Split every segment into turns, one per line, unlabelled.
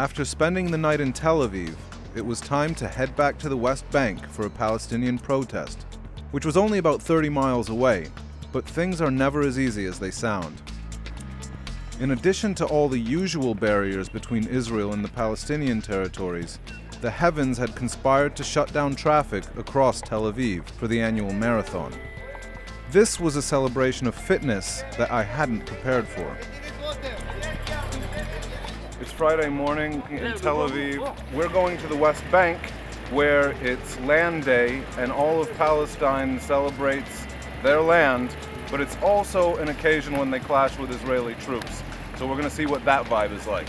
After spending the night in Tel Aviv, it was time to head back to the West Bank for a Palestinian protest, which was only about 30 miles away, but things are never as easy as they sound. In addition to all the usual barriers between Israel and the Palestinian territories, the heavens had conspired to shut down traffic across Tel Aviv for the annual marathon. This was a celebration of fitness that I hadn't prepared for. It's Friday morning in Tel Aviv. We're going to the West Bank, where it's Land Day and all of Palestine celebrates their land, but it's also an occasion when they clash with Israeli troops. So we're going to see what that vibe is like.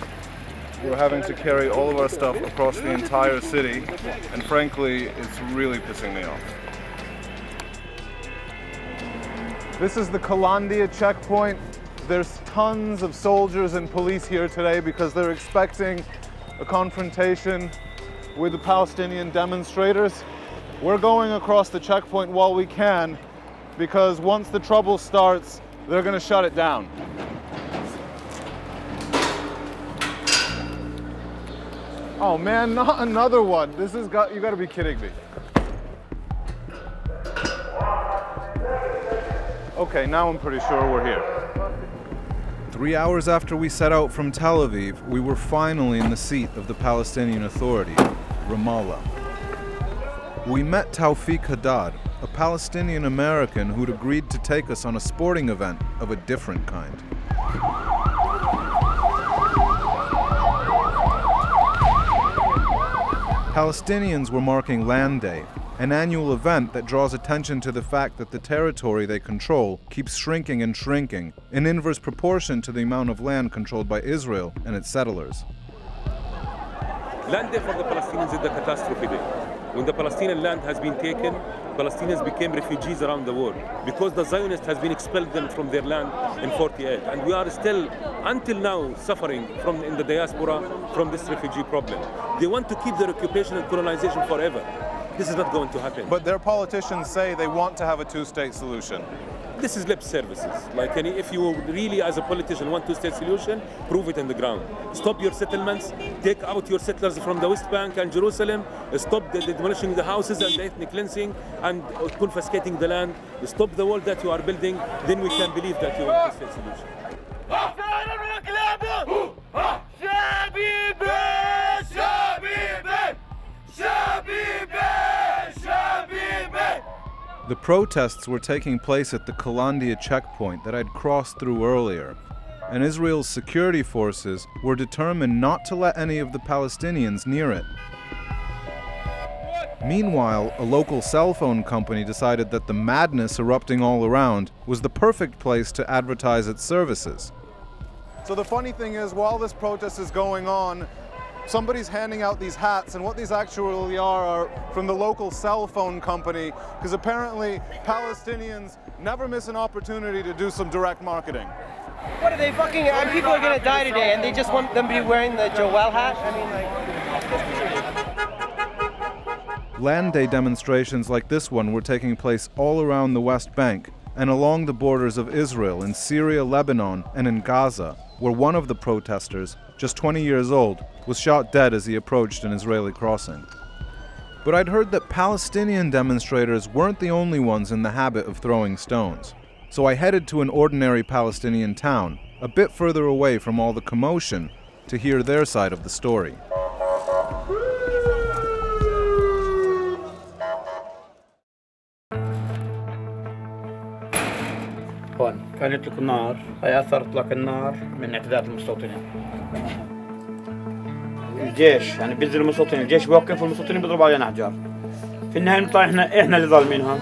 We're having to carry all of our stuff across the entire city, and frankly, it's really pissing me off. This is the Counter-terrorism checkpoint. There's tons of soldiers and police here today because they're expecting a confrontation with the Palestinian demonstrators. We're going across the checkpoint while we can because once the trouble starts, they're going to shut it down. Oh man, not another one. You gotta be kidding me. Okay, now I'm pretty sure we're here. 3 hours after we set out from Tel Aviv, we were finally in the seat of the Palestinian Authority, Ramallah. We met Tawfiq Haddad, a Palestinian American who'd agreed to take us on a sporting event of a different kind. Palestinians were marking Land Day, an annual event that draws attention to the fact that the territory they control keeps shrinking and shrinking in inverse proportion to the amount of land controlled by Israel and its settlers.
Land Day for the Palestinians is the catastrophe day. When the Palestinian land has been taken, Palestinians became refugees around the world because the Zionists has been expelled them from their land in 48. And we are still, until now, suffering in the diaspora from this refugee problem. They want to keep their occupation and colonization forever. This is not going to happen.
But their politicians say they want to have a two-state solution.
This is lip services. Like if you really, as a politician, want two-state solution, prove it on the ground. Stop your settlements, take out your settlers from the West Bank and Jerusalem, stop demolishing the houses and the ethnic cleansing and confiscating the land, stop the wall that you are building, then we can believe that you want a two-state solution.
The protests were taking place at the Counter-terrorism checkpoint that I'd crossed through earlier, and Israel's security forces were determined not to let any of the Palestinians near it. Meanwhile, a local cell phone company decided that the madness erupting all around was the perfect place to advertise its services. So the funny thing is, while this protest is going on, somebody's handing out these hats, and what these actually are from the local cell phone company, because apparently Palestinians never miss an opportunity to do some direct marketing.
What are they fucking, people are gonna die today and they just want them to be wearing the Joel hat?
Land Day demonstrations like this one were taking place all around the West Bank and along the borders of Israel, in Syria, Lebanon, and in Gaza, where one of the protesters, just 20 years old, was shot dead as he approached an Israeli crossing. But I'd heard that Palestinian demonstrators weren't the only ones in the habit of throwing stones. So I headed to an ordinary Palestinian town, a bit further away from all the commotion, to hear their side of the story.
كانت لك النار، هي أثرت لك النار من اعتداءات المستوطنين. الجيش يعني بينزل المستوطنين، الجيش بيوقف والمستوطنين بيضربوا علينا أحجار. في النهاية نطلع إحنا اللي ظالمينهم.